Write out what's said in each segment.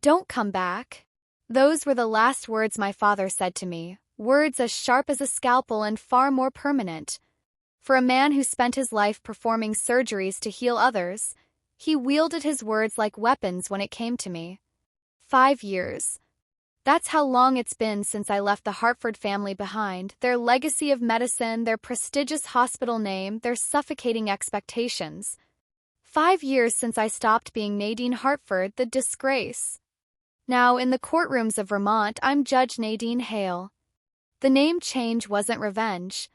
"Don't come back." Those were the last words my father said to me, words as sharp as a scalpel and far more permanent. For a man who spent his life performing surgeries to heal others, he wielded his words like weapons when it came to me. 5 years. That's how long it's been since I left the Hartford family behind, their legacy of medicine, their prestigious hospital name, their suffocating expectations. 5 years since I stopped being Nadine Hartford, the disgrace. Now, in the courtrooms of Vermont, I'm Judge Nadine Hale. The name change wasn't revenge.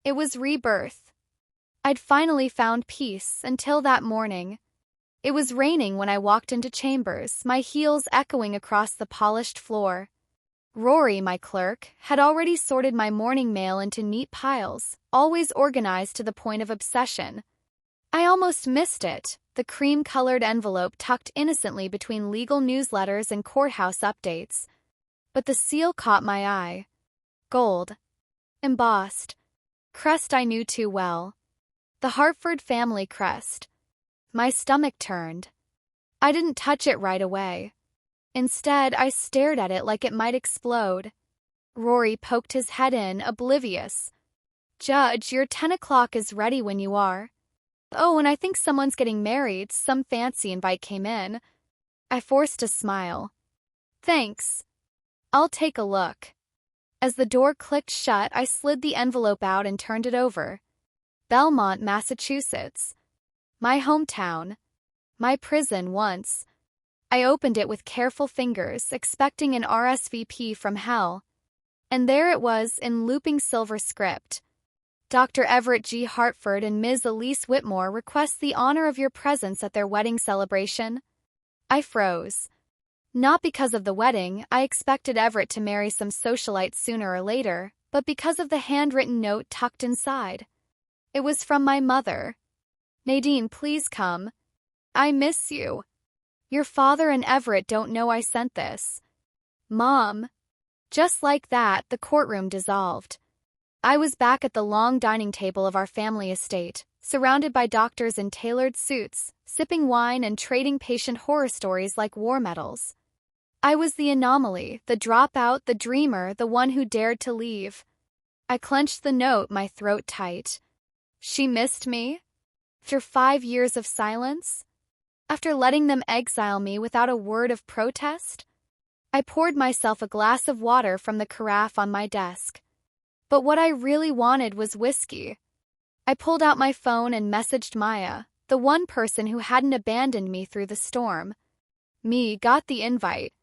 It was rebirth. I'd finally found peace until that morning. It was raining when I walked into chambers, my heels echoing across the polished floor. Rory, my clerk, had already sorted my morning mail into neat piles, always organized to the point of obsession. I almost missed it, the cream-colored envelope tucked innocently between legal newsletters and courthouse updates. But the seal caught my eye. Gold. Embossed. Crest I knew too well. The Hartford family crest. My stomach turned. I didn't touch it right away. Instead, I stared at it like it might explode. Rory poked his head in, oblivious. "Judge, your 10 o'clock is ready when you are." "Oh, and I think someone's getting married, some fancy invite came in." I forced a smile. "Thanks. I'll take a look." As the door clicked shut, I slid the envelope out and turned it over. Belmont, Massachusetts. My hometown. My prison once. I opened it with careful fingers, expecting an RSVP from hell. And there it was in looping silver script. "Dr. Everett G. Hartford and Ms. Elise Whitmore request the honor of your presence at their wedding celebration." I froze. Not because of the wedding, I expected Everett to marry some socialite sooner or later, but because of the handwritten note tucked inside. It was from my mother. "Nadine, please come. I miss you. Your father and Everett don't know I sent this." "Mom." Just like that, the courtroom dissolved. I was back at the long dining table of our family estate, surrounded by doctors in tailored suits, sipping wine and trading patient horror stories like war medals. I was the anomaly, the dropout, the dreamer, the one who dared to leave. I clenched the note, my throat tight. She missed me? After 5 years of silence? After letting them exile me without a word of protest? I poured myself a glass of water from the carafe on my desk. But what I really wanted was whiskey. I pulled out my phone and messaged Maya, the one person who hadn't abandoned me through the storm. "Me, got the invite.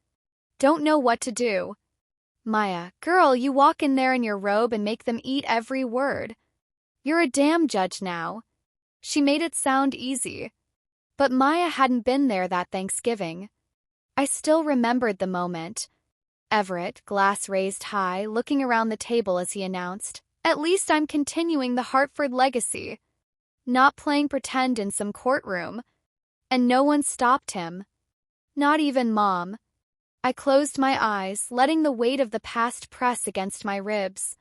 Don't know what to do." Maya, "Girl, you walk in there in your robe and make them eat every word. You're a damn judge now." She made it sound easy. But Maya hadn't been there that Thanksgiving. I still remembered the moment. Everett, glass raised high, looking around the table as he announced, "At least I'm continuing the Hartford legacy. Not playing pretend in some courtroom." And no one stopped him. Not even Mom. I closed my eyes, letting the weight of the past press against my ribs.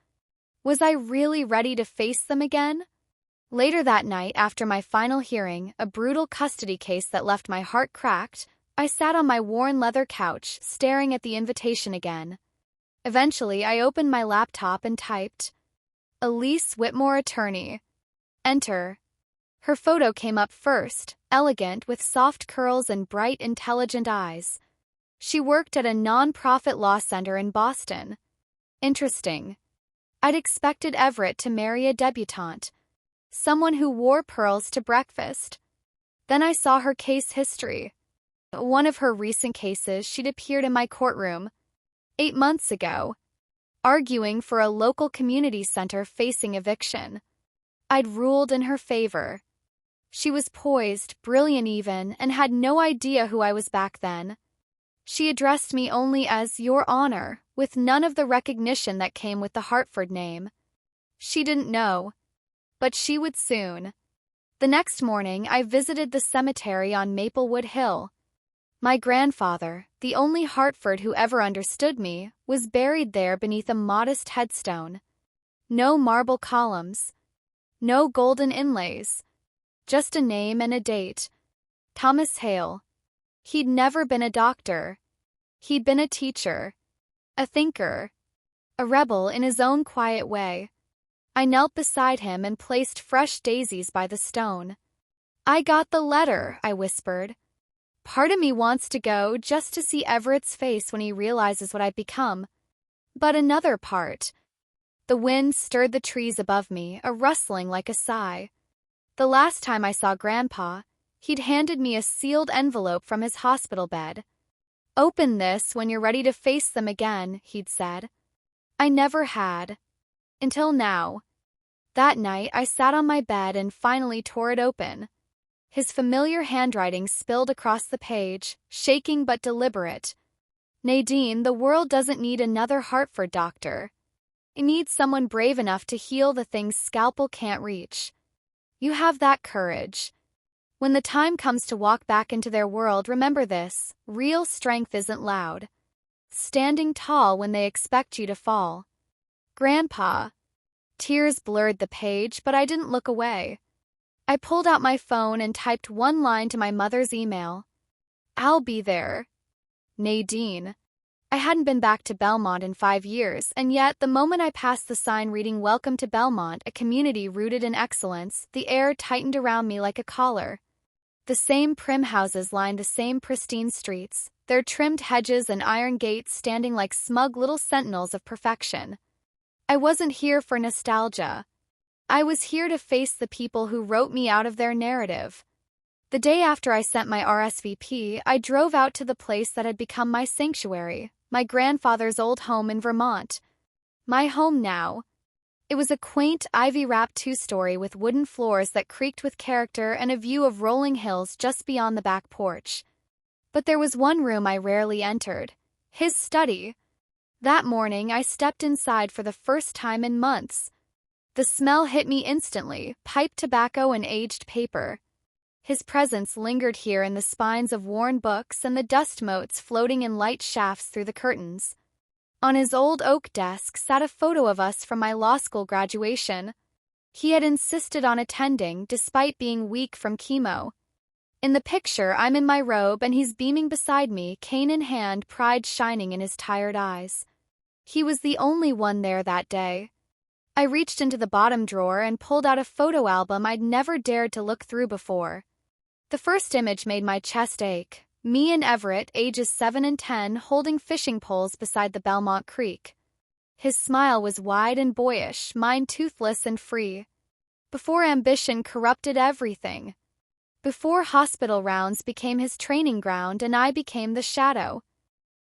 Was I really ready to face them again? Later that night, after my final hearing, a brutal custody case that left my heart cracked, I sat on my worn leather couch, staring at the invitation again. Eventually, I opened my laptop and typed, "Elise Whitmore, attorney." Enter. Her photo came up first, elegant, with soft curls and bright, intelligent eyes. She worked at a non-profit law center in Boston. Interesting. I'd expected Everett to marry a debutante. Someone who wore pearls to breakfast. Then I saw her case history. One of her recent cases, she'd appeared in my courtroom 8 months ago, arguing for a local community center facing eviction. I'd ruled in her favor. She was poised, brilliant even, and had no idea who I was back then. She addressed me only as "Your Honor," with none of the recognition that came with the Hartford name. She didn't know. But she would soon. The next morning, I visited the cemetery on Maplewood Hill. My grandfather, the only Hartford who ever understood me, was buried there beneath a modest headstone. No marble columns. No golden inlays. Just a name and a date. Thomas Hale. He'd never been a doctor. He'd been a teacher, a thinker, a rebel in his own quiet way. I knelt beside him and placed fresh daisies by the stone. "I got the letter," I whispered. "Part of me wants to go just to see Everett's face when he realizes what I've become. But another part." The wind stirred the trees above me, a rustling like a sigh. The last time I saw Grandpa, he'd handed me a sealed envelope from his hospital bed. "Open this when you're ready to face them again," he'd said. I never had. Until now. That night, I sat on my bed and finally tore it open. His familiar handwriting spilled across the page, shaking but deliberate. "Nadine, the world doesn't need another Hartford doctor. It needs someone brave enough to heal the things scalpel can't reach. You have that courage. When the time comes to walk back into their world, remember this: real strength isn't loud. Standing tall when they expect you to fall." Grandpa. Tears blurred the page, but I didn't look away. I pulled out my phone and typed one line to my mother's email. "I'll be there. Nadine." I hadn't been back to Belmont in 5 years, and yet the moment I passed the sign reading "Welcome to Belmont, a community rooted in excellence," the air tightened around me like a collar. The same prim houses lined the same pristine streets, their trimmed hedges and iron gates standing like smug little sentinels of perfection. I wasn't here for nostalgia. I was here to face the people who wrote me out of their narrative. The day after I sent my RSVP, I drove out to the place that had become my sanctuary, my grandfather's old home in Vermont. My home now. It was a quaint, ivy-wrapped 2-story with wooden floors that creaked with character and a view of rolling hills just beyond the back porch. But there was one room I rarely entered: his study. That morning, I stepped inside for the first time in months. The smell hit me instantly: pipe tobacco and aged paper. His presence lingered here in the spines of worn books and the dust motes floating in light shafts through the curtains. On his old oak desk sat a photo of us from my law school graduation. He had insisted on attending, despite being weak from chemo. In the picture, I'm in my robe and he's beaming beside me, cane in hand, pride shining in his tired eyes. He was the only one there that day. I reached into the bottom drawer and pulled out a photo album I'd never dared to look through before. The first image made my chest ache. Me and Everett, ages 7 and 10, holding fishing poles beside the Belmont Creek. His smile was wide and boyish, mine toothless and free. Before ambition corrupted everything. Before hospital rounds became his training ground and I became the shadow.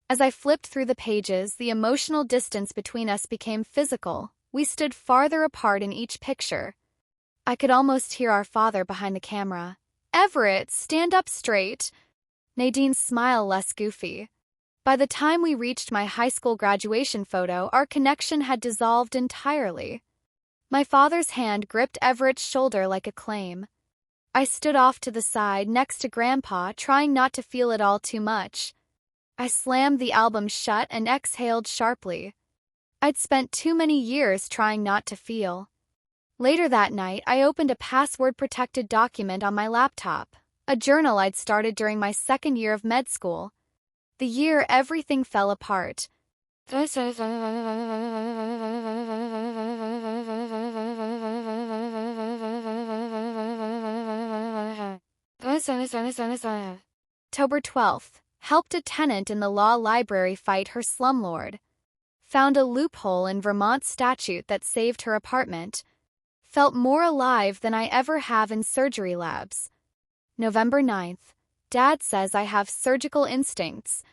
As I flipped through the pages, the emotional distance between us became physical. We stood farther apart in each picture. I could almost hear our father behind the camera. "Everett, stand up straight." Nadine's smile less goofy. By the time we reached my high school graduation photo, our connection had dissolved entirely. My father's hand gripped Everett's shoulder like a claim. I stood off to the side next to Grandpa, trying not to feel it all too much. I slammed the album shut and exhaled sharply. I'd spent too many years trying not to feel. Later that night, I opened a password-protected document on my laptop, a journal I'd started during my second year of med school. The year everything fell apart. October 12th. Helped a tenant in the law library fight her slumlord. Found a loophole in Vermont statute that saved her apartment. Felt more alive than I ever have in surgery labs. November 9th. Dad says I have surgical instincts.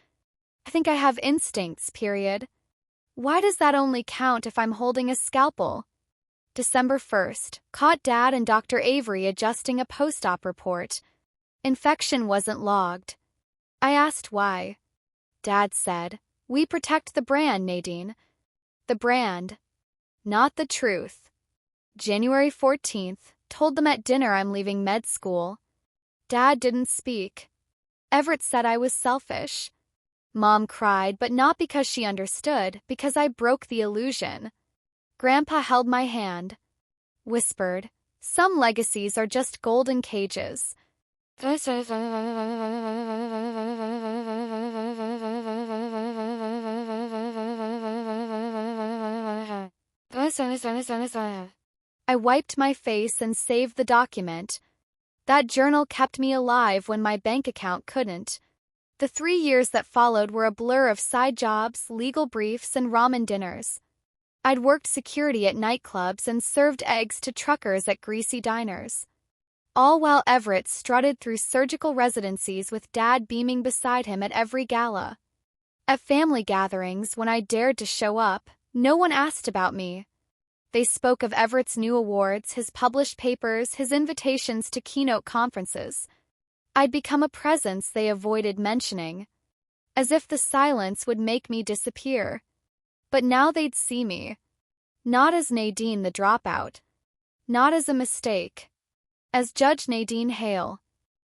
I think I have instincts, period. Why does that only count if I'm holding a scalpel? December 1st. Caught Dad and Dr. Avery adjusting a post-op report. Infection wasn't logged. I asked why. Dad said, "We protect the brand, Nadine." The brand. Not the truth. January 14th. Told them at dinner I'm leaving med school. Dad didn't speak. Everett said I was selfish. Mom cried, but not because she understood, because I broke the illusion. Grandpa held my hand. Whispered, "Some legacies are just golden cages." I wiped my face and saved the document. That journal kept me alive when my bank account couldn't. The 3 years that followed were a blur of side jobs, legal briefs, and ramen dinners. I'd worked security at nightclubs and served eggs to truckers at greasy diners. All while Everett strutted through surgical residencies with Dad beaming beside him at every gala. At family gatherings, when I dared to show up, no one asked about me. They spoke of Everett's new awards, his published papers, his invitations to keynote conferences. I'd become a presence they avoided mentioning, as if the silence would make me disappear. But now they'd see me, not as Nadine the dropout, not as a mistake, as Judge Nadine Hale,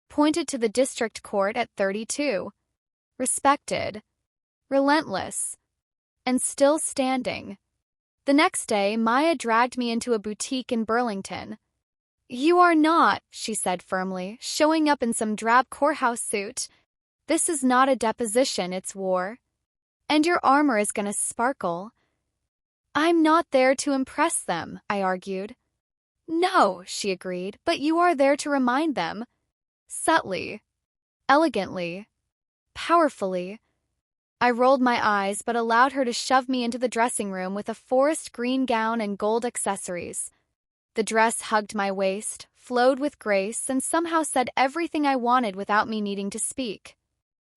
pointed to the district court at 32, respected, relentless, and still standing. The next day, Maya dragged me into a boutique in Burlington. "You are not," she said firmly, showing up in some drab courthouse suit. "This is not a deposition, it's war. And your armor is gonna sparkle." "I'm not there to impress them," I argued. "No," she agreed, "but you are there to remind them. Subtly, elegantly, powerfully." I rolled my eyes but allowed her to shove me into the dressing room with a forest green gown and gold accessories. The dress hugged my waist, flowed with grace, and somehow said everything I wanted without me needing to speak.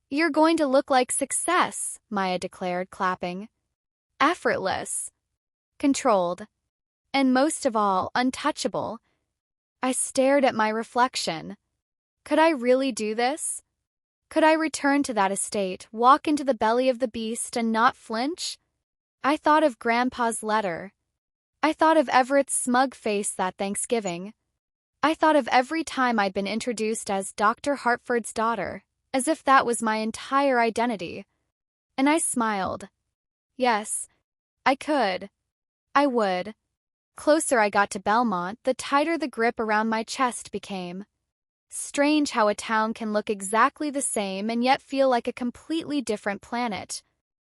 "You're going to look like success," Maya declared, clapping. "Effortless, controlled, and most of all, untouchable." I stared at my reflection. Could I really do this? Could I return to that estate, walk into the belly of the beast, and not flinch? I thought of Grandpa's letter. I thought of Everett's smug face that Thanksgiving. I thought of every time I'd been introduced as Dr. Hartford's daughter, as if that was my entire identity. And I smiled. Yes, I could. I would. Closer I got to Belmont, the tighter the grip around my chest became. Strange how a town can look exactly the same and yet feel like a completely different planet.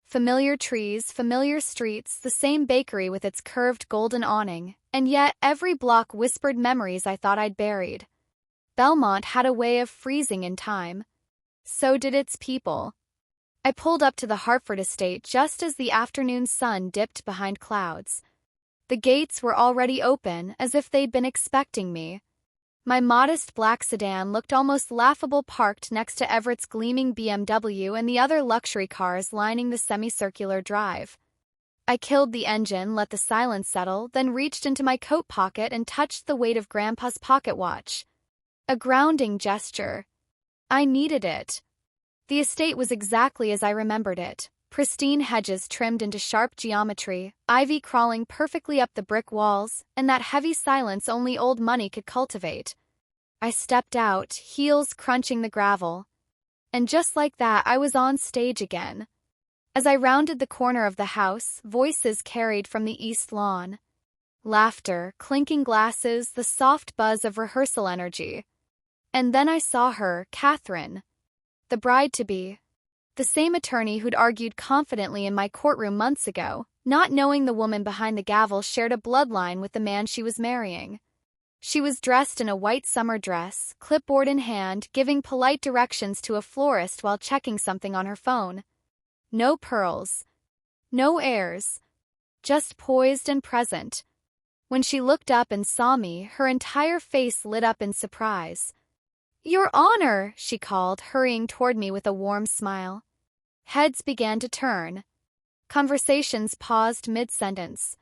Familiar trees, familiar streets, the same bakery with its curved golden awning, and yet every block whispered memories I thought I'd buried. Belmont had a way of freezing in time. So did its people. I pulled up to the Hartford estate just as the afternoon sun dipped behind clouds. The gates were already open, as if they'd been expecting me. My modest black sedan looked almost laughable parked next to Everett's gleaming BMW and the other luxury cars lining the semicircular drive. I killed the engine, let the silence settle, then reached into my coat pocket and touched the weight of Grandpa's pocket watch. A grounding gesture. I needed it. The estate was exactly as I remembered it. Pristine hedges trimmed into sharp geometry, ivy crawling perfectly up the brick walls, and that heavy silence only old money could cultivate. I stepped out, heels crunching the gravel. And just like that, I was on stage again. As I rounded the corner of the house, voices carried from the east lawn. Laughter, clinking glasses, the soft buzz of rehearsal energy. And then I saw her, Catherine, the bride-to-be. The same attorney who'd argued confidently in my courtroom months ago, not knowing the woman behind the gavel shared a bloodline with the man she was marrying. She was dressed in a white summer dress, clipboard in hand, giving polite directions to a florist while checking something on her phone. No pearls. No airs. Just poised and present. When she looked up and saw me, her entire face lit up in surprise. "Your Honor," she called, hurrying toward me with a warm smile. Heads began to turn. Conversations paused mid-sentence.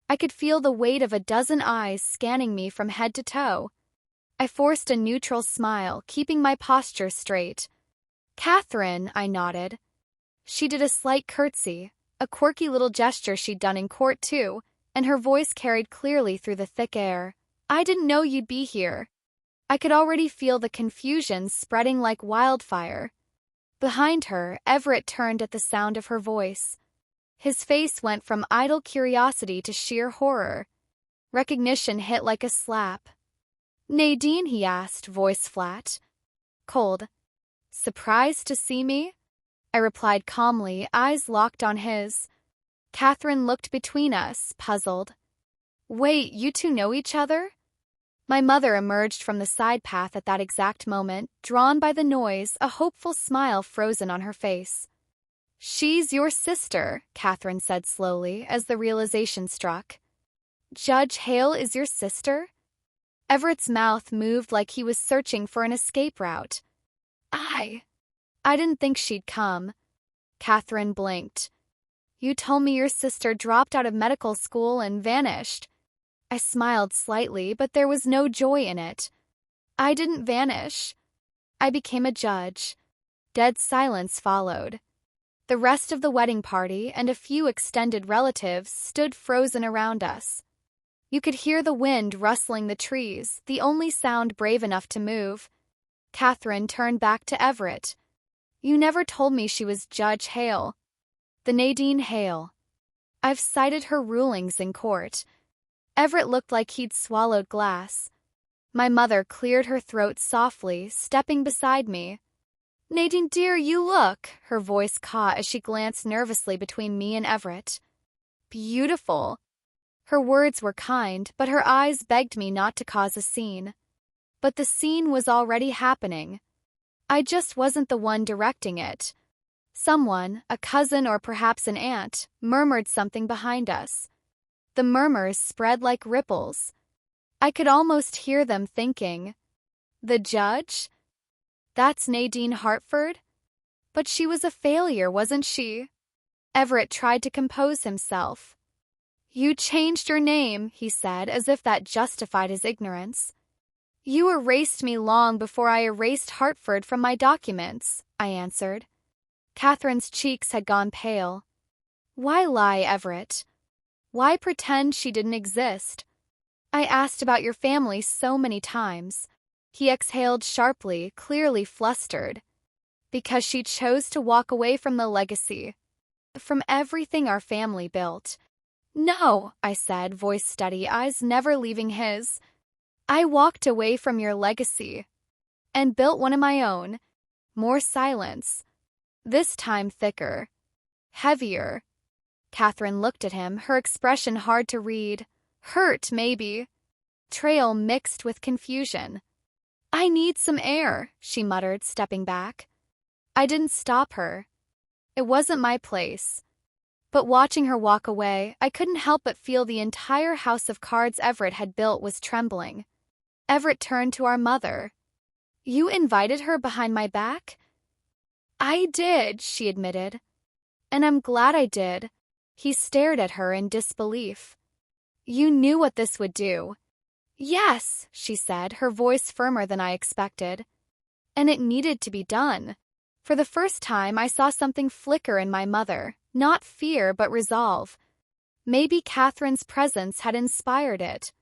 I could feel the weight of a dozen eyes scanning me from head to toe. I forced a neutral smile, keeping my posture straight. "Catherine," I nodded. She did a slight curtsy, a quirky little gesture she'd done in court too, and her voice carried clearly through the thick air. "I didn't know you'd be here." I could already feel the confusion spreading like wildfire. Behind her, Everett turned at the sound of her voice. His face went from idle curiosity to sheer horror. Recognition hit like a slap. "Nadine?" he asked, voice flat. Cold. "Surprised to see me?" I replied calmly, eyes locked on his. Catherine looked between us, puzzled. Wait, you two know each other? My mother emerged from the side path at that exact moment, drawn by the noise, a hopeful smile frozen on her face. She's your sister, Catherine said slowly as the realization struck. Judge Hale is your sister? Everett's mouth moved like he was searching for an escape route. I didn't think she'd come. Catherine blinked. You told me your sister dropped out of medical school and vanished. I smiled slightly, but there was no joy in it. I didn't vanish. I became a judge. Dead silence followed. The rest of the wedding party and a few extended relatives stood frozen around us. You could hear the wind rustling the trees, the only sound brave enough to move. Catherine turned back to Everett. You never told me she was Judge Hale. The Nadine Hale. I've cited her rulings in court. Everett looked like he'd swallowed glass. My mother cleared her throat softly, stepping beside me. Nadine, dear, you look, her voice caught as she glanced nervously between me and Everett. Beautiful. Her words were kind, but her eyes begged me not to cause a scene. But the scene was already happening. I just wasn't the one directing it. Someone, a cousin or perhaps an aunt, murmured something behind us. The murmurs spread like ripples. I could almost hear them thinking, the judge? That's Nadine Hartford? But she was a failure, wasn't she? Everett tried to compose himself. You changed your name, he said, as if that justified his ignorance. You erased me long before I erased Hartford from my documents, I answered. Catherine's cheeks had gone pale. Why lie, Everett? Why pretend she didn't exist? I asked about your family so many times. He exhaled sharply, clearly flustered. Because she chose to walk away from the legacy. From everything our family built. No, I said, voice steady, eyes never leaving his. I walked away from your legacy. And built one of my own. More silence. This time thicker. Heavier. Catherine looked at him, her expression hard to read. Hurt, maybe. Trail mixed with confusion. I need some air, she muttered, stepping back. I didn't stop her. It wasn't my place. But watching her walk away, I couldn't help but feel the entire house of cards Everett had built was trembling. Everett turned to our mother. You invited her behind my back? I did, she admitted. And I'm glad I did. He stared at her in disbelief. You knew what this would do. Yes, she said, her voice firmer than I expected. And it needed to be done. For the first time, I saw something flicker in my mother, not fear but resolve. Maybe Catherine's presence had inspired it.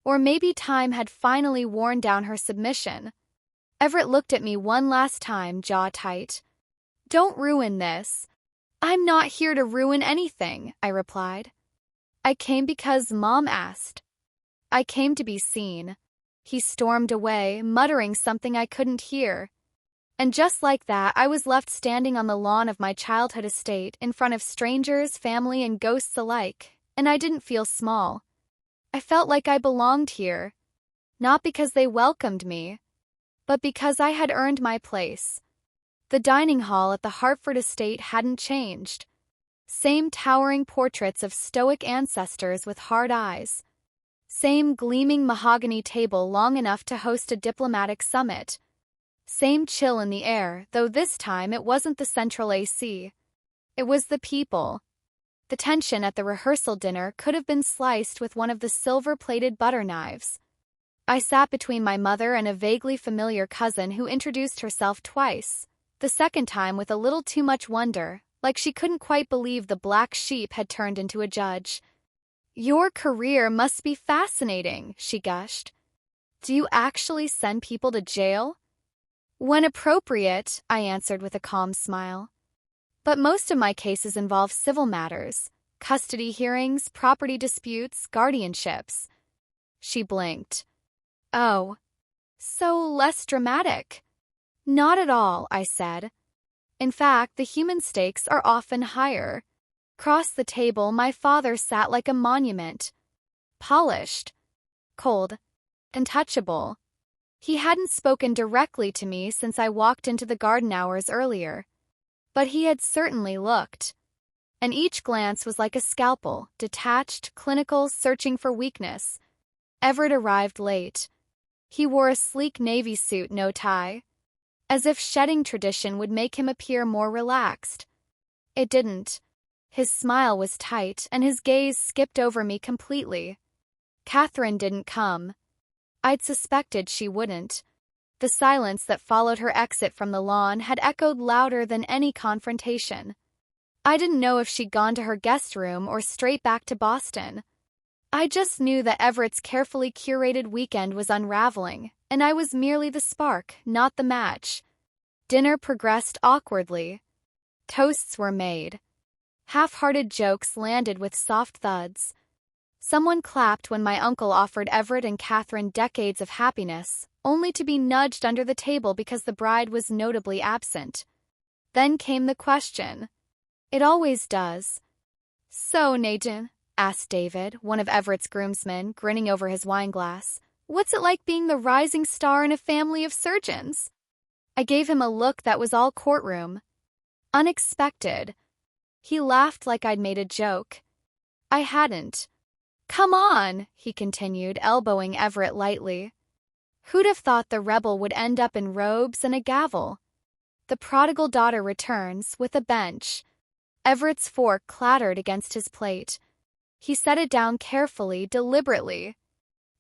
Or maybe time had finally worn down her submission. Everett looked at me one last time, jaw tight. Don't ruin this. I'm not here to ruin anything, I replied. I came because Mom asked. I came to be seen. He stormed away, muttering something I couldn't hear. And just like that, I was left standing on the lawn of my childhood estate in front of strangers, family, and ghosts alike, and I didn't feel small. I felt like I belonged here, not because they welcomed me, but because I had earned my place. The dining hall at the Hartford estate hadn't changed. Same towering portraits of stoic ancestors with hard eyes. Same gleaming mahogany table long enough to host a diplomatic summit. Same chill in the air, though this time it wasn't the central AC. It was the people. The tension at the rehearsal dinner could have been sliced with one of the silver-plated butter knives. I sat between my mother and a vaguely familiar cousin who introduced herself twice, the second time with a little too much wonder, like she couldn't quite believe the black sheep had turned into a judge. Your career must be fascinating, she gushed. Do you actually send people to jail? When appropriate, I answered with a calm smile. But most of my cases involve civil matters, custody hearings, property disputes, guardianships. She blinked. Oh, so less dramatic. Not at all, I said. In fact, the human stakes are often higher. Across the table, my father sat like a monument. polished, cold, untouchable. He hadn't spoken directly to me since I walked into the garden hours earlier, but he had certainly looked. And each glance was like a scalpel, detached, clinical, searching for weakness. Everett arrived late. He wore a sleek navy suit, no tie, as if shedding tradition would make him appear more relaxed. It didn't. His smile was tight, and his gaze skipped over me completely. Catherine didn't come. I'd suspected she wouldn't. The silence that followed her exit from the lawn had echoed louder than any confrontation. I didn't know if she'd gone to her guest room or straight back to Boston. I just knew that Everett's carefully curated weekend was unraveling, and I was merely the spark, not the match. Dinner progressed awkwardly. Toasts were made. Half-hearted jokes landed with soft thuds. Someone clapped when my uncle offered Everett and Catherine decades of happiness, only to be nudged under the table because the bride was notably absent. Then came the question. It always does. "So, Nadine," asked David, one of Everett's groomsmen, grinning over his wineglass, "what's it like being the rising star in a family of surgeons?" I gave him a look that was all courtroom. Unexpected. He laughed like I'd made a joke. I hadn't. "Come on," he continued, elbowing Everett lightly. Who'd have thought the rebel would end up in robes and a gavel? The prodigal daughter returns, with a bench. Everett's fork clattered against his plate. He set it down carefully, deliberately.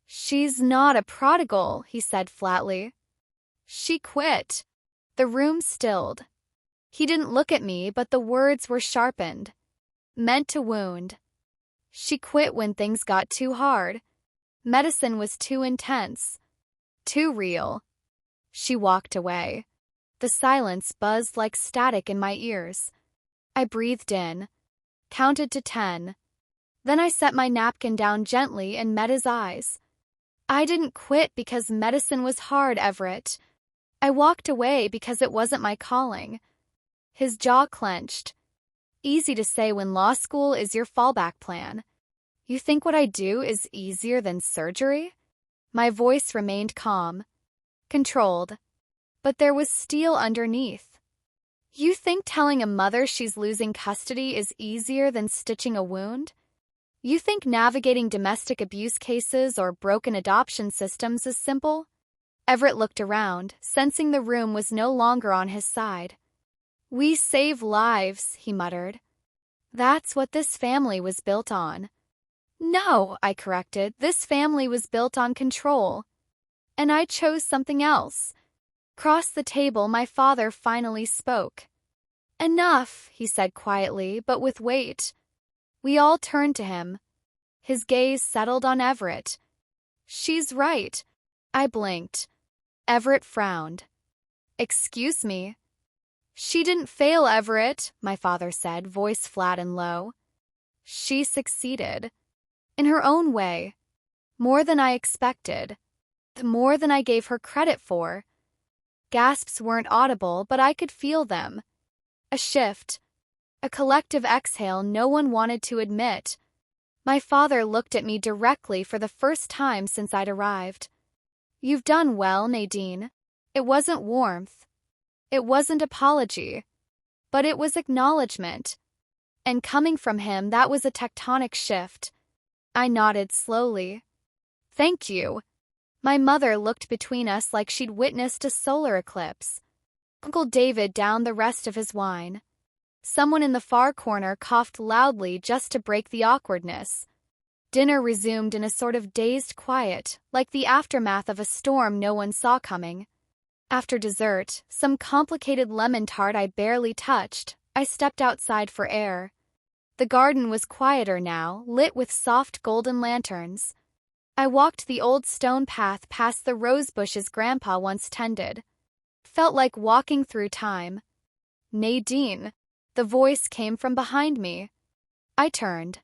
"She's not a prodigal," he said flatly. "She quit." The room stilled. He didn't look at me, but the words were sharpened. Meant to wound. She quit when things got too hard. Medicine was too intense. Too real. She walked away. The silence buzzed like static in my ears. I breathed in, counted to 10. Then I set my napkin down gently and met his eyes. I didn't quit because medicine was hard, Everett. I walked away because it wasn't my calling. His jaw clenched. Easy to say when law school is your fallback plan. You think what I do is easier than surgery? My voice remained calm, controlled, but there was steel underneath. You think telling a mother she's losing custody is easier than stitching a wound? You think navigating domestic abuse cases or broken adoption systems is simple? Everett looked around, sensing the room was no longer on his side. "We save lives," he muttered. "That's what this family was built on." "No," I corrected, "this family was built on control. And I chose something else." Across the table, my father finally spoke. "Enough," he said quietly, but with weight. We all turned to him. His gaze settled on Everett. "She's right." I blinked. Everett frowned. "Excuse me." "She didn't fail, Everett," my father said, voice flat and low. "She succeeded. In her own way. More than I expected. More than I gave her credit for." Gasps weren't audible, but I could feel them. A shift. A collective exhale no one wanted to admit. My father looked at me directly for the first time since I'd arrived. "You've done well, Nadine." It wasn't warmth. It wasn't apology. But it was acknowledgement. And coming from him, that was a tectonic shift. I nodded slowly. "Thank you." My mother looked between us like she'd witnessed a solar eclipse. Uncle David downed the rest of his wine. Someone in the far corner coughed loudly just to break the awkwardness. Dinner resumed in a sort of dazed quiet, like the aftermath of a storm no one saw coming. After dessert, some complicated lemon tart I barely touched, I stepped outside for air. The garden was quieter now, lit with soft golden lanterns. I walked the old stone path past the rose bushes Grandpa once tended. Felt like walking through time. "Nadine," the voice came from behind me. I turned.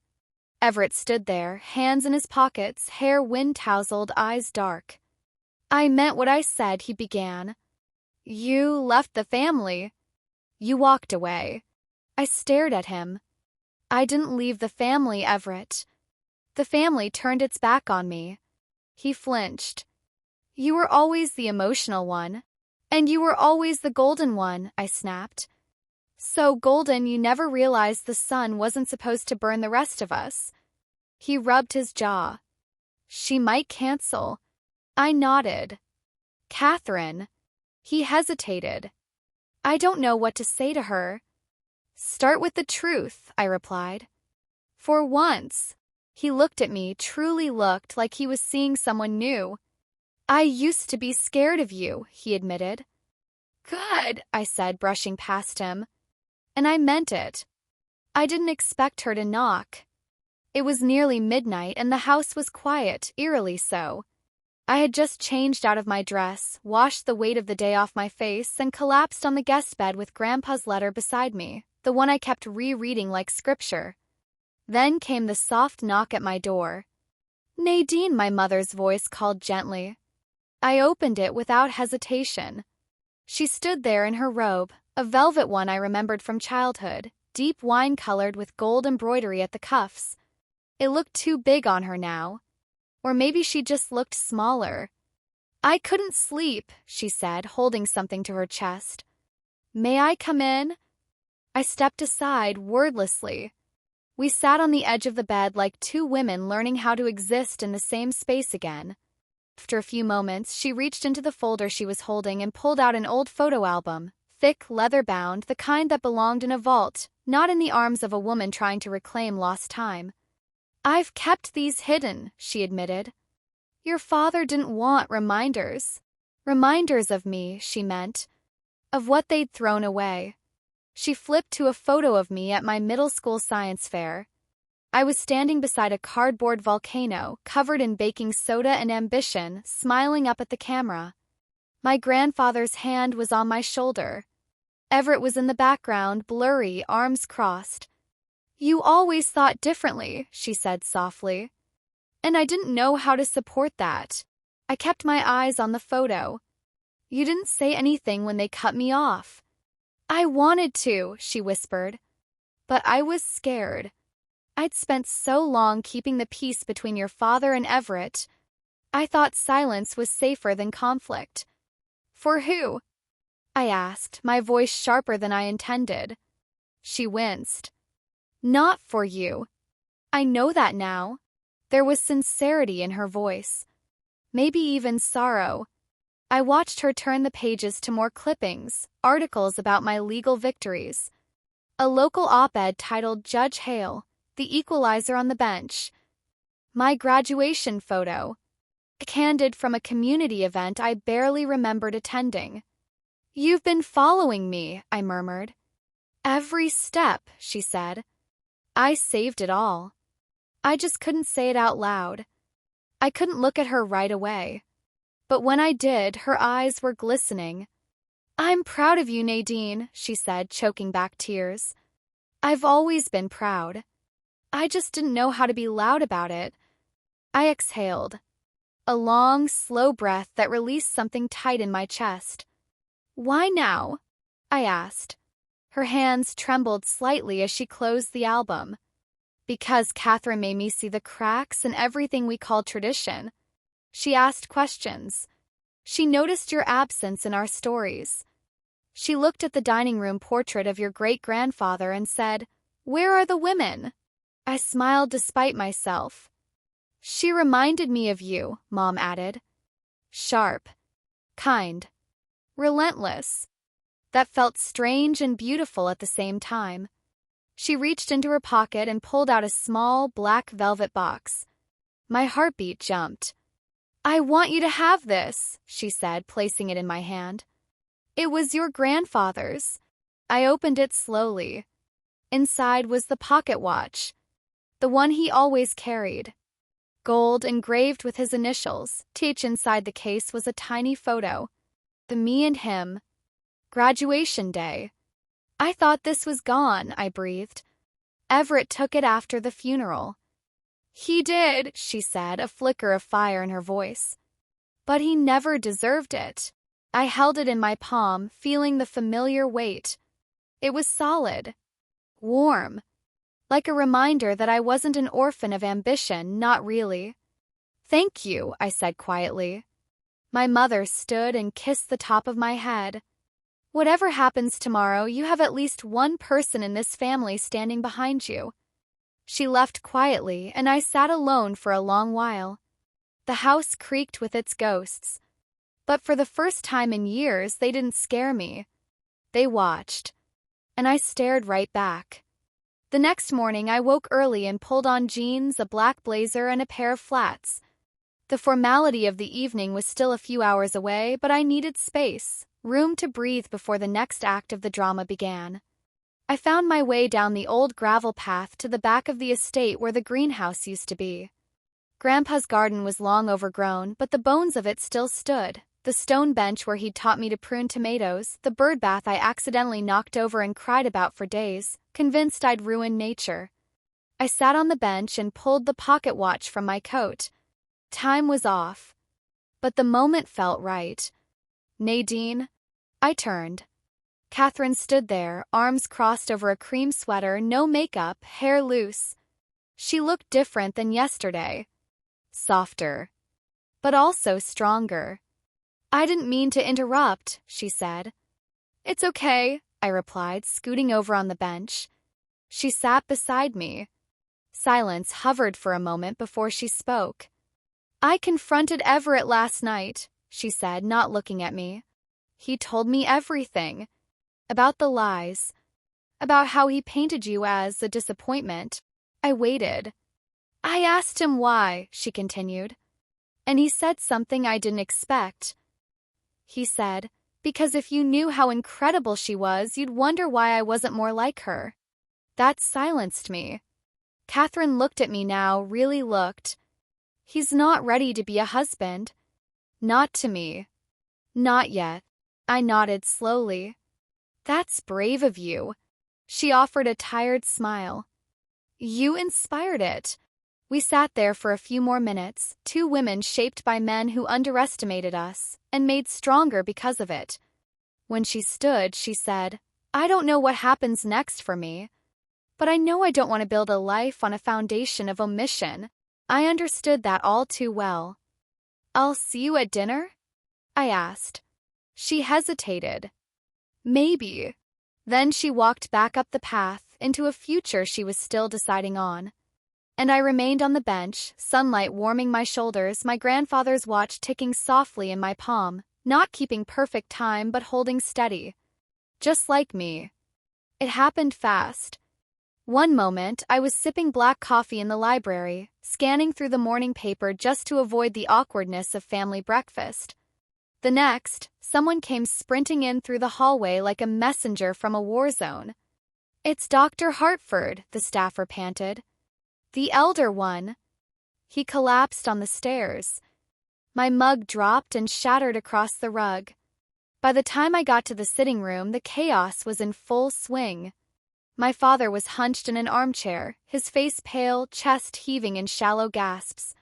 Everett stood there, hands in his pockets, hair wind-tousled, eyes dark. "I meant what I said," he began. "You left the family. You walked away." I stared at him. "I didn't leave the family, Everett." The family turned its back on me. He flinched. You were always the emotional one. And you were always the golden one, I snapped. So golden you never realized the sun wasn't supposed to burn the rest of us. He rubbed his jaw. She might cancel. I nodded. Catherine. He hesitated. I don't know what to say to her. Start with the truth, I replied. For once. He looked at me, truly looked like he was seeing someone new. I used to be scared of you, he admitted. Good, I said, brushing past him. And I meant it. I didn't expect her to knock. It was nearly midnight and the house was quiet, eerily so. I had just changed out of my dress, washed the weight of the day off my face, and collapsed on the guest bed with Grandpa's letter beside me, the one I kept rereading like scripture. Then came the soft knock at my door. Nadine, my mother's voice called gently. I opened it without hesitation. She stood there in her robe, a velvet one I remembered from childhood, deep wine-colored with gold embroidery at the cuffs. It looked too big on her now. Or maybe she just looked smaller. I couldn't sleep, she said, holding something to her chest. May I come in? I stepped aside, wordlessly. We sat on the edge of the bed like two women learning how to exist in the same space again. After a few moments, she reached into the folder she was holding and pulled out an old photo album, thick, leather-bound, the kind that belonged in a vault, not in the arms of a woman trying to reclaim lost time. I've kept these hidden, she admitted. Your father didn't want reminders. Reminders of me, she meant. Of what they'd thrown away. She flipped to a photo of me at my middle school science fair. I was standing beside a cardboard volcano, covered in baking soda and ambition, smiling up at the camera. My grandfather's hand was on my shoulder. Everett was in the background, blurry, arms crossed. You always thought differently, she said softly. And I didn't know how to support that. I kept my eyes on the photo. You didn't say anything when they cut me off. I wanted to, she whispered. But I was scared. I'd spent so long keeping the peace between your father and Everett. I thought silence was safer than conflict. For who? I asked, my voice sharper than I intended. She winced. Not for you. I know that now. There was sincerity in her voice. Maybe even sorrow. I watched her turn the pages to more clippings, articles about my legal victories. A local op-ed titled Judge Hale, the equalizer on the bench. My graduation photo. A candid from a community event I barely remembered attending. You've been following me, I murmured. Every step, she said. I saved it all. I just couldn't say it out loud. I couldn't look at her right away. But when I did, her eyes were glistening. I'm proud of you, Nadine, she said, choking back tears. I've always been proud. I just didn't know how to be loud about it. I exhaled. A long, slow breath that released something tight in my chest. Why now? I asked. Her hands trembled slightly as she closed the album. Because Catherine made me see the cracks in everything we call tradition. She asked questions. She noticed your absence in our stories. She looked at the dining room portrait of your great-grandfather and said, Where are the women? I smiled despite myself. She reminded me of you, Mom added. Sharp. Kind. Relentless. That felt strange and beautiful at the same time. She reached into her pocket and pulled out a small, black velvet box. My heartbeat jumped. I want you to have this, she said, placing it in my hand. It was your grandfather's. I opened it slowly. Inside was the pocket watch, the one he always carried. Gold engraved with his initials. Teach inside the case was a tiny photo. The me and him. Graduation day. I thought this was gone, I breathed. Everett took it after the funeral. He did, she said, a flicker of fire in her voice. But he never deserved it. I held it in my palm, feeling the familiar weight. It was solid. Warm. Like a reminder that I wasn't an orphan of ambition, not really. "Thank you," I said quietly. My mother stood and kissed the top of my head. "Whatever happens tomorrow, you have at least one person in this family standing behind you." She left quietly, and I sat alone for a long while. The house creaked with its ghosts. But for the first time in years, they didn't scare me. They watched. And I stared right back. The next morning, I woke early and pulled on jeans, a black blazer, and a pair of flats. The formality of the evening was still a few hours away, but I needed space, room to breathe before the next act of the drama began. I found my way down the old gravel path to the back of the estate where the greenhouse used to be. Grandpa's garden was long overgrown, but the bones of it still stood. The stone bench where he'd taught me to prune tomatoes, the bird bath I accidentally knocked over and cried about for days, convinced I'd ruined nature. I sat on the bench and pulled the pocket watch from my coat. Time was off. But the moment felt right. "Nadine?" I turned. Catherine stood there, arms crossed over a cream sweater, no makeup, hair loose. She looked different than yesterday. Softer. But also stronger. "I didn't mean to interrupt," she said. "It's okay," I replied, scooting over on the bench. She sat beside me. Silence hovered for a moment before she spoke. "I confronted Everett last night," she said, not looking at me. "He told me everything. About the lies. About how he painted you as a disappointment." I waited. "I asked him why," she continued. "And he said something I didn't expect. He said, because if you knew how incredible she was, you'd wonder why I wasn't more like her." That silenced me. Catherine looked at me now, really looked. "He's not ready to be a husband." "Not to me." "Not yet." I nodded slowly. "That's brave of you." She offered a tired smile. "You inspired it." We sat there for a few more minutes, two women shaped by men who underestimated us, and made stronger because of it. When she stood, she said, "I don't know what happens next for me, but I know I don't want to build a life on a foundation of omission." I understood that all too well. "I'll see you at dinner?" I asked. She hesitated. "Maybe." Then she walked back up the path, into a future she was still deciding on. And I remained on the bench, sunlight warming my shoulders, my grandfather's watch ticking softly in my palm, not keeping perfect time but holding steady. Just like me. It happened fast. One moment, I was sipping black coffee in the library, scanning through the morning paper just to avoid the awkwardness of family breakfast. The next, someone came sprinting in through the hallway like a messenger from a war zone. "It's Dr. Hartford," the staffer panted. "The elder one." He collapsed on the stairs. My mug dropped and shattered across the rug. By the time I got to the sitting room, the chaos was in full swing. My father was hunched in an armchair, his face pale, chest heaving in shallow gasps.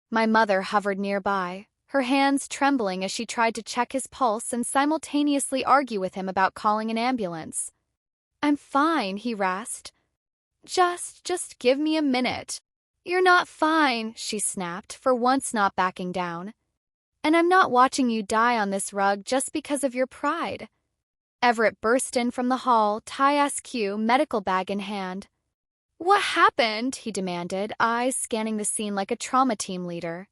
My mother hovered nearby, her hands trembling as she tried to check his pulse and simultaneously argue with him about calling an ambulance. "I'm fine," he rasped. Just give me a minute." "You're not fine," she snapped, for once not backing down. "And I'm not watching you die on this rug just because of your pride." Everett burst in from the hall, tie askew, medical bag in hand. "What happened?" he demanded, eyes scanning the scene like a trauma team leader.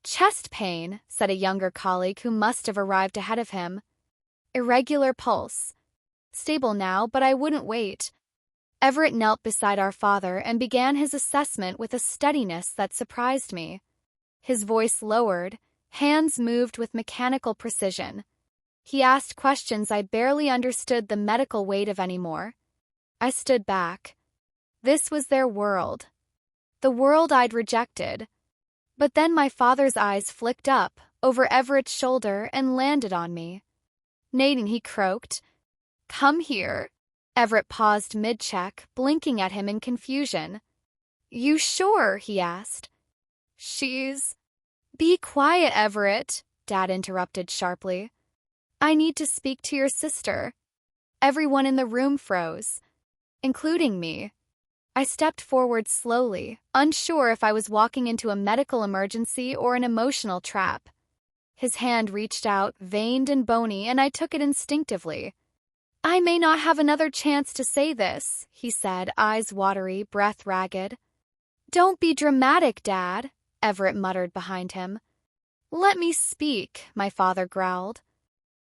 "Chest pain," said a younger colleague who must have arrived ahead of him. "Irregular pulse. Stable now, but I wouldn't wait." Everett knelt beside our father and began his assessment with a steadiness that surprised me. His voice lowered, hands moved with mechanical precision. He asked questions I barely understood the medical weight of anymore. I stood back. This was their world. The world I'd rejected. But then my father's eyes flicked up, over Everett's shoulder, and landed on me. "Nadine," he croaked. "Come here." Everett paused mid-check, blinking at him in confusion. "You sure?" he asked. "She's—" "Be quiet, Everett," Dad interrupted sharply. "I need to speak to your sister." Everyone in the room froze, including me. I stepped forward slowly, unsure if I was walking into a medical emergency or an emotional trap. His hand reached out, veined and bony, and I took it instinctively. "I may not have another chance to say this," he said, eyes watery, breath ragged. "Don't be dramatic, Dad," Everett muttered behind him. "Let me speak," my father growled.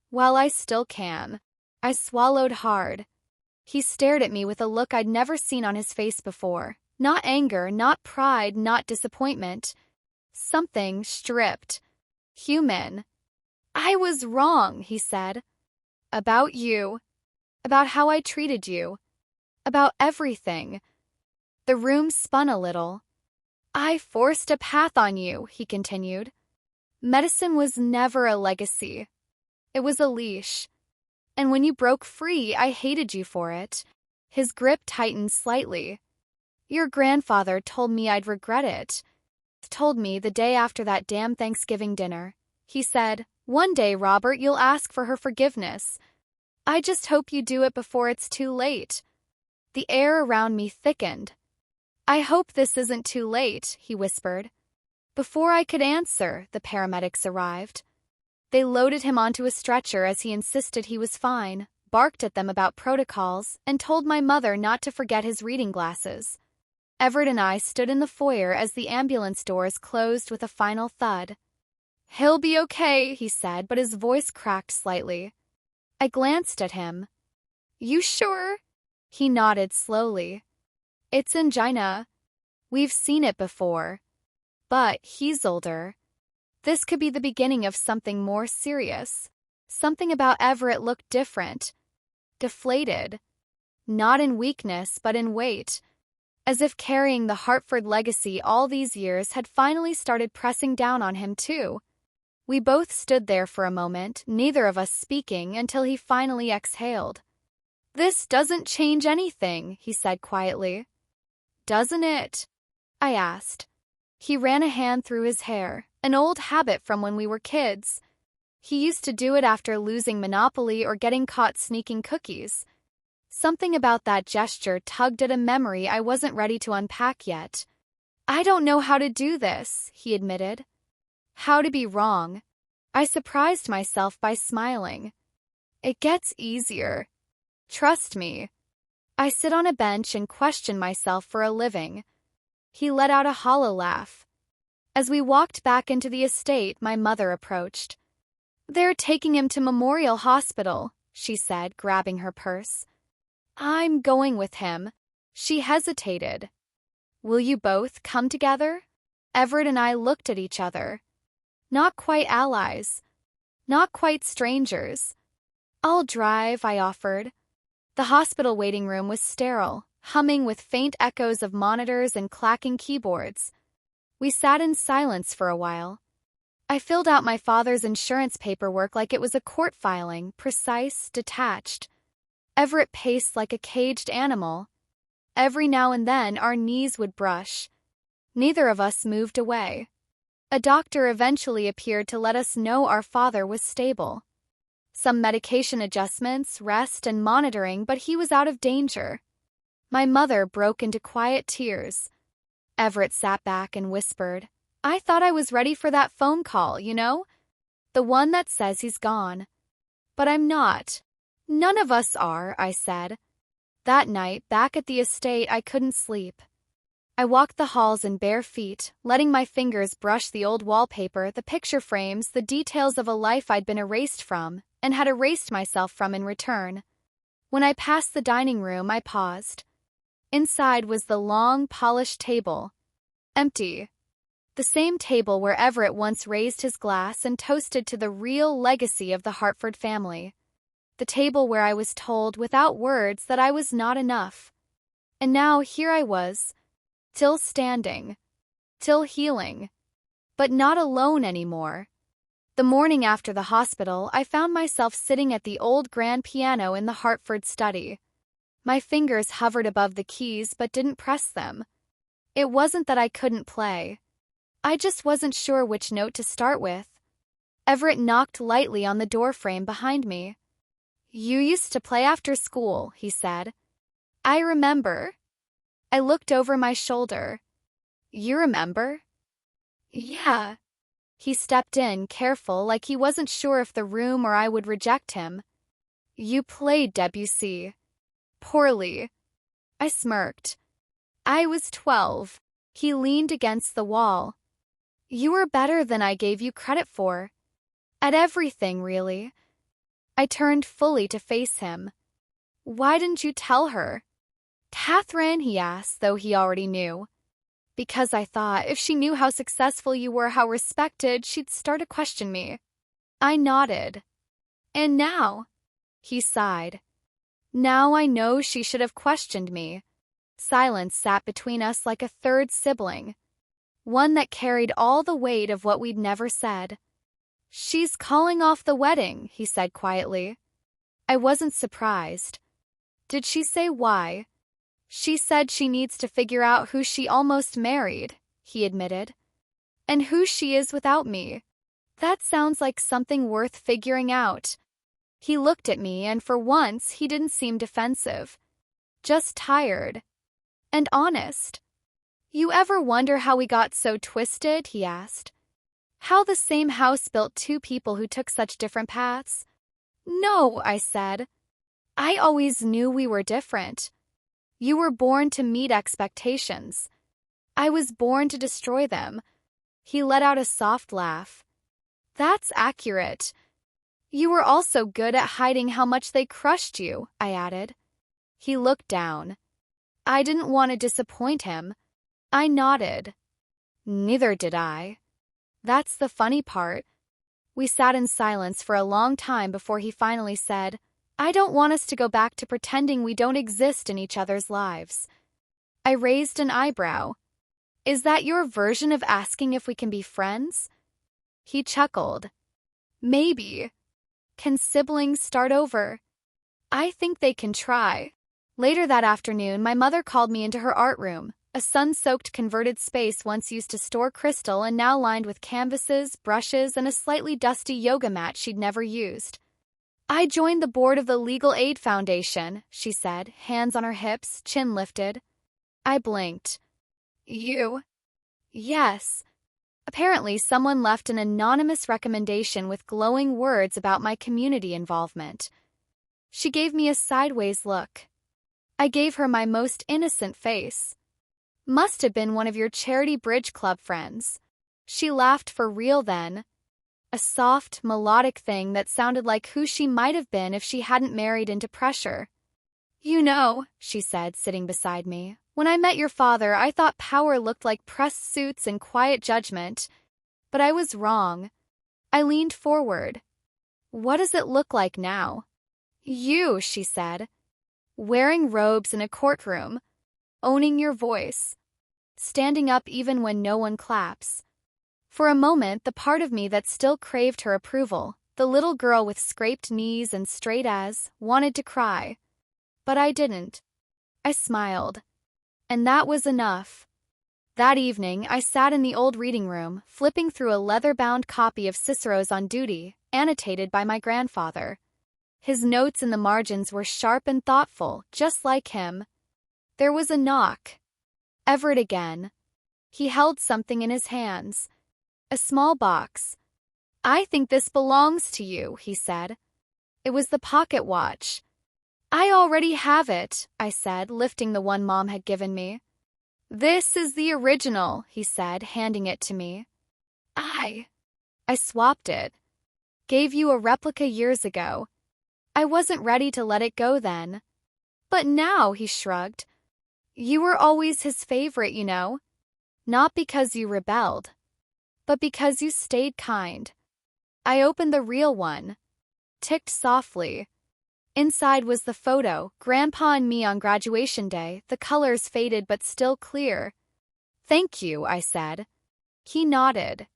"Well, I still can." I swallowed hard. He stared at me with a look I'd never seen on his face before. Not anger, not pride, not disappointment. Something stripped. Human. "I was wrong," he said. "About you. About how I treated you. About everything." The room spun a little. "I forced a path on you," he continued. "Medicine was never a legacy. It was a leash. And when you broke free, I hated you for it." His grip tightened slightly. "Your grandfather told me I'd regret it. Told me the day after that damn Thanksgiving dinner. He said, 'One day, Robert, you'll ask for her forgiveness. I just hope you do it before it's too late.'" The air around me thickened. "I hope this isn't too late," he whispered. Before I could answer, the paramedics arrived. They loaded him onto a stretcher as he insisted he was fine, barked at them about protocols, and told my mother not to forget his reading glasses. Everett and I stood in the foyer as the ambulance doors closed with a final thud. "He'll be okay," he said, but his voice cracked slightly. I glanced at him. "You sure?" He nodded slowly. "It's angina. We've seen it before. But he's older. This could be the beginning of something more serious." Something about Everett looked different. Deflated. Not in weakness, but in weight. As if carrying the Hartford legacy all these years had finally started pressing down on him, too. We both stood there for a moment, neither of us speaking, until he finally exhaled. "This doesn't change anything," he said quietly. "Doesn't it?" I asked. He ran a hand through his hair, an old habit from when we were kids. He used to do it after losing Monopoly or getting caught sneaking cookies. Something about that gesture tugged at a memory I wasn't ready to unpack yet. "I don't know how to do this," he admitted. How to be wrong. I surprised myself by smiling. "It gets easier. Trust me." I sit on a bench and question myself for a living. He let out a hollow laugh. As we walked back into the estate, my mother approached. "They're taking him to Memorial Hospital," she said, grabbing her purse. "I'm going with him." She hesitated. "Will you both come together?" Everett and I looked at each other. Not quite allies. Not quite strangers. "I'll drive," I offered. The hospital waiting room was sterile, humming with faint echoes of monitors and clacking keyboards. We sat in silence for a while. I filled out my father's insurance paperwork like it was a court filing, precise, detached. Everett paced like a caged animal. Every now and then our knees would brush. Neither of us moved away. A doctor eventually appeared to let us know our father was stable. Some medication adjustments, rest, and monitoring, but he was out of danger. My mother broke into quiet tears. Everett sat back and whispered, "I thought I was ready for that phone call, you know? The one that says he's gone. But I'm not." "None of us are," I said. That night, back at the estate, I couldn't sleep. I walked the halls in bare feet, letting my fingers brush the old wallpaper, the picture frames, the details of a life I'd been erased from, and had erased myself from in return. When I passed the dining room, I paused. Inside was the long, polished table. Empty. The same table where Everett once raised his glass and toasted to the real legacy of the Hartford family. The table where I was told, without words, that I was not enough. And now here I was, still standing, still healing, but not alone anymore. The morning after the hospital, I found myself sitting at the old grand piano in the Hartford study. My fingers hovered above the keys but didn't press them. It wasn't that I couldn't play. I just wasn't sure which note to start with. Everett knocked lightly on the doorframe behind me. "You used to play after school," he said. "I remember." I looked over my shoulder. You remember? Yeah. He stepped in, careful, like he wasn't sure if the room or I would reject him. You played Debussy. Poorly. I smirked. I was 12. He leaned against the wall. You were better than I gave you credit for. At everything, really. I turned fully to face him. Why didn't you tell her? Catherine, he asked, though he already knew. Because I thought if she knew how successful you were, how respected, she'd start to question me. I nodded. And now? He sighed. Now I know she should have questioned me. Silence sat between us like a third sibling, one that carried all the weight of what we'd never said. She's calling off the wedding, he said quietly. I wasn't surprised. Did she say why? She said she needs to figure out who she almost married, he admitted. And who she is without me. That sounds like something worth figuring out. He looked at me, and for once he didn't seem defensive. Just tired. And honest. You ever wonder how we got so twisted? He asked. How the same house built two people who took such different paths? No, I said. I always knew we were different. You were born to meet expectations. I was born to destroy them. He let out a soft laugh. That's accurate. You were also good at hiding how much they crushed you, I added. He looked down. I didn't want to disappoint him. I nodded. Neither did I. That's the funny part. We sat in silence for a long time before he finally said, I don't want us to go back to pretending we don't exist in each other's lives. I raised an eyebrow. Is that your version of asking if we can be friends? He chuckled. Maybe. Can siblings start over? I think they can try. Later that afternoon, my mother called me into her art room, a sun-soaked converted space once used to store crystal and now lined with canvases, brushes, and a slightly dusty yoga mat she'd never used. I joined the board of the Legal Aid Foundation, she said, hands on her hips, chin lifted. I blinked. You? Yes. Apparently, someone left an anonymous recommendation with glowing words about my community involvement. She gave me a sideways look. I gave her my most innocent face. Must have been one of your charity bridge club friends. She laughed for real then. A soft, melodic thing that sounded like who she might have been if she hadn't married into pressure. You know, she said, sitting beside me, when I met your father, I thought power looked like pressed suits and quiet judgment. But I was wrong. I leaned forward. What does it look like now? You, she said. Wearing robes in a courtroom. Owning your voice. Standing up even when no one claps. For a moment, the part of me that still craved her approval, the little girl with scraped knees and straight as, wanted to cry. But I didn't. I smiled. And that was enough. That evening, I sat in the old reading room, flipping through a leather-bound copy of Cicero's On Duty, annotated by my grandfather. His notes in the margins were sharp and thoughtful, just like him. There was a knock. Everett again. He held something in his hands. A small box. I think this belongs to you, he said. It was the pocket watch. I already have it, I said, lifting the one Mom had given me. This is the original, he said, handing it to me. I swapped it. Gave you a replica years ago. I wasn't ready to let it go then. But now, he shrugged. You were always his favorite, you know. Not because you rebelled, but because you stayed kind. I opened the real one. Ticked softly. Inside was the photo, Grandpa and me on graduation day, the colors faded but still clear. Thank you, I said. He nodded.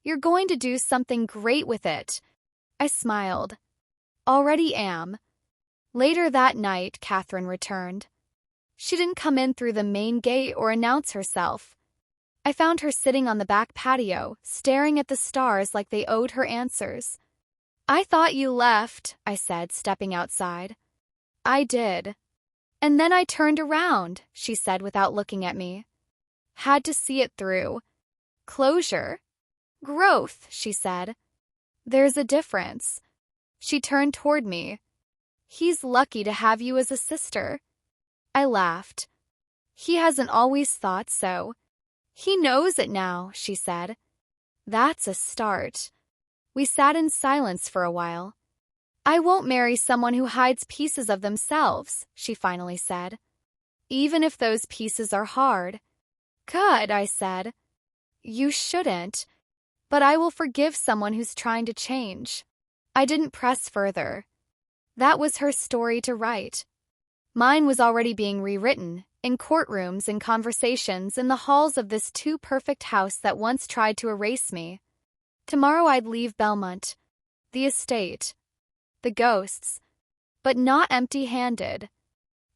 You're going to do something great with it. I smiled. Already am. Later that night, Catherine returned. She didn't come in through the main gate or announce herself. I found her sitting on the back patio, staring at the stars like they owed her answers. I thought you left, I said, stepping outside. I did. And then I turned around, she said without looking at me. Had to see it through. Closure. Growth, she said. There's a difference. She turned toward me. He's lucky to have you as a sister. I laughed. He hasn't always thought so. He knows it now, she said. That's a start. We sat in silence for a while. I won't marry someone who hides pieces of themselves, she finally said. Even if those pieces are hard. Good, I said. You shouldn't. But I will forgive someone who's trying to change. I didn't press further. That was her story to write. Mine was already being rewritten, in courtrooms, in conversations, in the halls of this too-perfect house that once tried to erase me. Tomorrow I'd leave Belmont, the estate, the ghosts, but not empty-handed.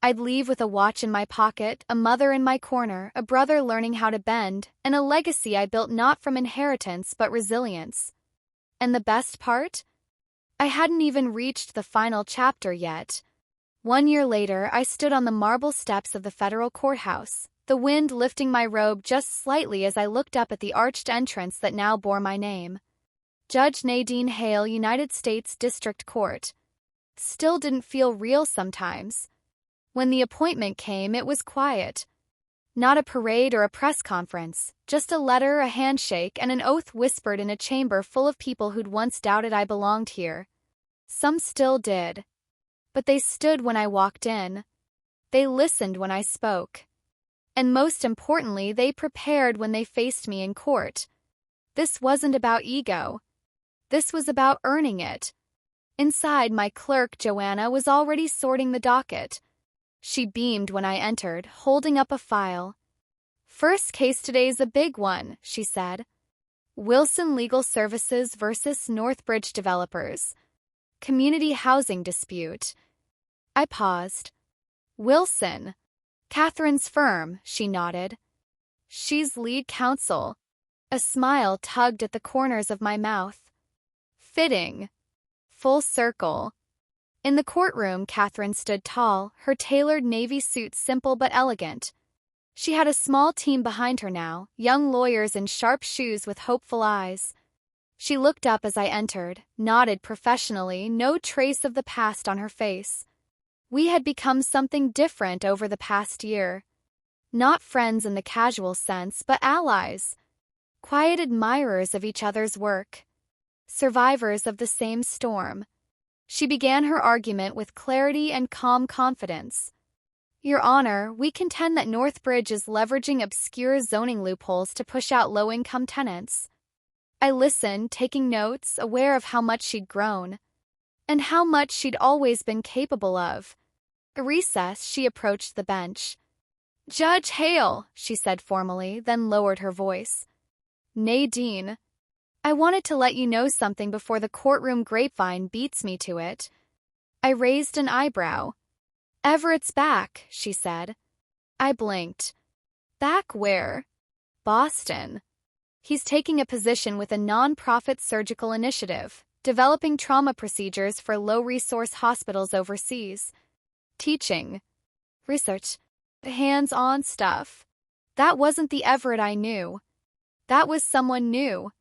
I'd leave with a watch in my pocket, a mother in my corner, a brother learning how to bend, and a legacy I built not from inheritance but resilience. And the best part? I hadn't even reached the final chapter yet. 1 year later, I stood on the marble steps of the federal courthouse, the wind lifting my robe just slightly as I looked up at the arched entrance that now bore my name. Judge Nadine Hale, United States District Court. Still didn't feel real sometimes. When the appointment came, it was quiet. Not a parade or a press conference, just a letter, a handshake, and an oath whispered in a chamber full of people who'd once doubted I belonged here. Some still did. But they stood when I walked in. They listened when I spoke. And most importantly, they prepared when they faced me in court. This wasn't about ego. This was about earning it. Inside, my clerk, Joanna, was already sorting the docket. She beamed when I entered, holding up a file. First case today's a big one, she said. Wilson Legal Services versus Northbridge Developers. Community housing dispute. I paused. Wilson. Catherine's firm, she nodded. She's lead counsel. A smile tugged at the corners of my mouth. Fitting. Full circle. In the courtroom, Catherine stood tall, her tailored navy suit simple but elegant. She had a small team behind her now, young lawyers in sharp shoes with hopeful eyes. She looked up as I entered, nodded professionally, no trace of the past on her face. We had become something different over the past year. Not friends in the casual sense, but allies. Quiet admirers of each other's work. Survivors of the same storm. She began her argument with clarity and calm confidence. Your Honor, we contend that Northbridge is leveraging obscure zoning loopholes to push out low-income tenants. I listened, taking notes, aware of how much she'd grown, and how much she'd always been capable of. A recess, she approached the bench. Judge Hale, she said formally, then lowered her voice. Nadine, I wanted to let you know something before the courtroom grapevine beats me to it. I raised an eyebrow. Everett's back, she said. I blinked. Back where? Boston. He's taking a position with a non-profit surgical initiative, developing trauma procedures for low-resource hospitals overseas. Teaching. Research. Hands-on stuff. That wasn't the Everett I knew. That was someone new.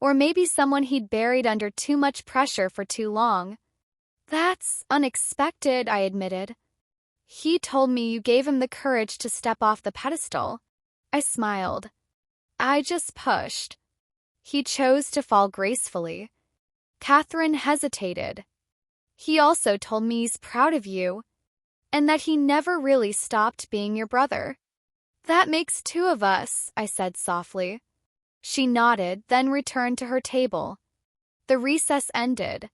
Or maybe someone he'd buried under too much pressure for too long. That's unexpected, I admitted. He told me you gave him the courage to step off the pedestal. I smiled. I just pushed. He chose to fall gracefully. Catherine hesitated. He also told me he's proud of you, and that he never really stopped being your brother. That makes two of us, I said softly. She nodded, then returned to her table. The recess ended.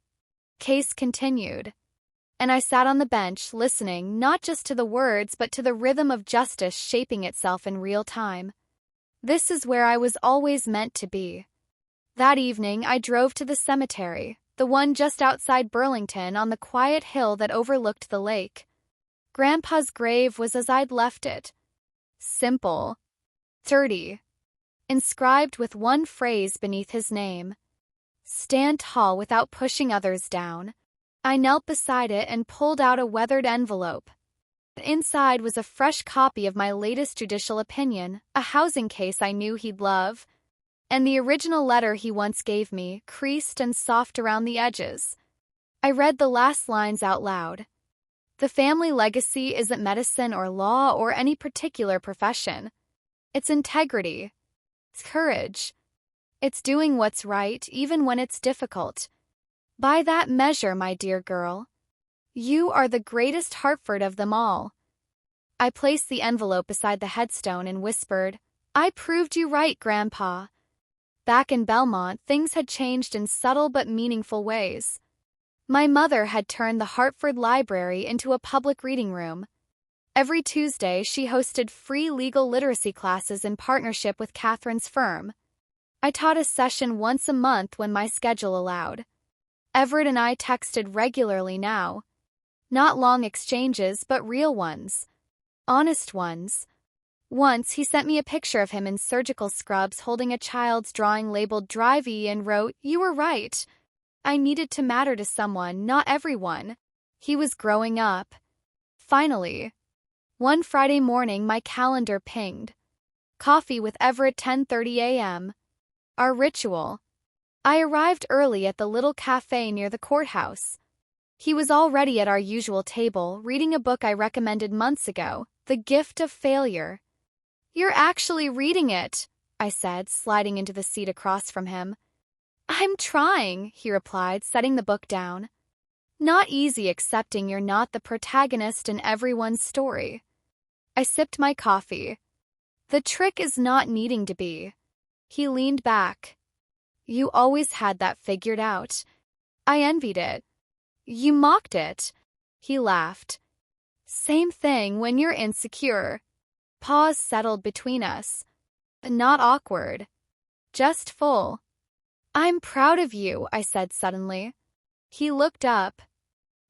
Case continued. And I sat on the bench, listening not just to the words but to the rhythm of justice shaping itself in real time. This is where I was always meant to be. That evening, I drove to the cemetery, the one just outside Burlington on the quiet hill that overlooked the lake. Grandpa's grave was as I'd left it. Simple. Dirty. Inscribed with one phrase beneath his name. Stand tall without pushing others down. I knelt beside it and pulled out a weathered envelope. Inside was a fresh copy of my latest judicial opinion, a housing case I knew he'd love, and the original letter he once gave me, creased and soft around the edges. I read the last lines out loud. The family legacy isn't medicine or law or any particular profession. It's integrity. It's courage. It's doing what's right, even when it's difficult. By that measure, my dear girl, you are the greatest Hartford of them all. I placed the envelope beside the headstone and whispered, I proved you right, Grandpa. Back in Belmont, things had changed in subtle but meaningful ways. My mother had turned the Hartford Library into a public reading room. Every Tuesday, she hosted free legal literacy classes in partnership with Catherine's firm. I taught a session once a month when my schedule allowed. Everett and I texted regularly now. Not long exchanges, but real ones. Honest ones. Once, he sent me a picture of him in surgical scrubs holding a child's drawing labeled Drivey and wrote, You were right. I needed to matter to someone, not everyone. He was growing up. Finally. One Friday morning, my calendar pinged. Coffee with Everett, 10:30 a.m. Our ritual. I arrived early at the little cafe near the courthouse. He was already at our usual table, reading a book I recommended months ago, The Gift of Failure. You're actually reading it, I said, sliding into the seat across from him. I'm trying, he replied, setting the book down. Not easy accepting you're not the protagonist in everyone's story. I sipped my coffee. The trick is not needing to be. He leaned back. You always had that figured out. I envied it. You mocked it. He laughed. Same thing when you're insecure. Pause settled between us. Not awkward. Just full. I'm proud of you, I said suddenly. He looked up.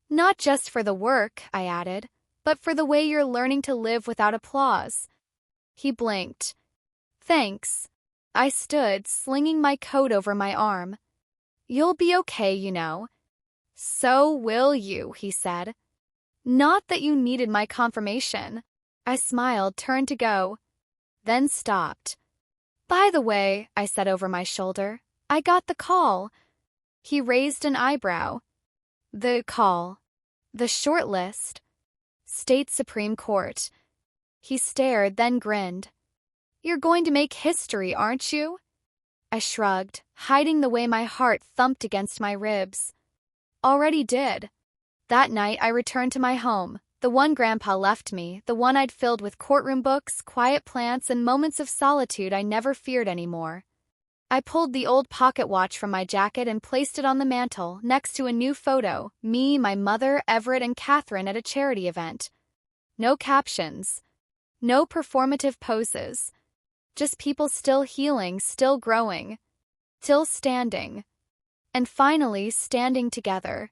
Not just for the work, I added, but for the way you're learning to live without applause. He blinked. Thanks. I stood, slinging my coat over my arm. You'll be okay, you know. So will you, he said. Not that you needed my confirmation. I smiled, turned to go, then stopped. By the way, I said over my shoulder, I got the call. He raised an eyebrow. The call. The short list. State Supreme Court. He stared, then grinned. You're going to make history, aren't you? I shrugged, hiding the way my heart thumped against my ribs. Already did. That night I returned to my home, the one Grandpa left me, the one I'd filled with courtroom books, quiet plants, and moments of solitude I never feared anymore. I pulled the old pocket watch from my jacket and placed it on the mantel, next to a new photo, me, my mother, Everett, and Catherine at a charity event. No captions. No performative poses. Just people still healing, still growing. Still standing. And finally standing together.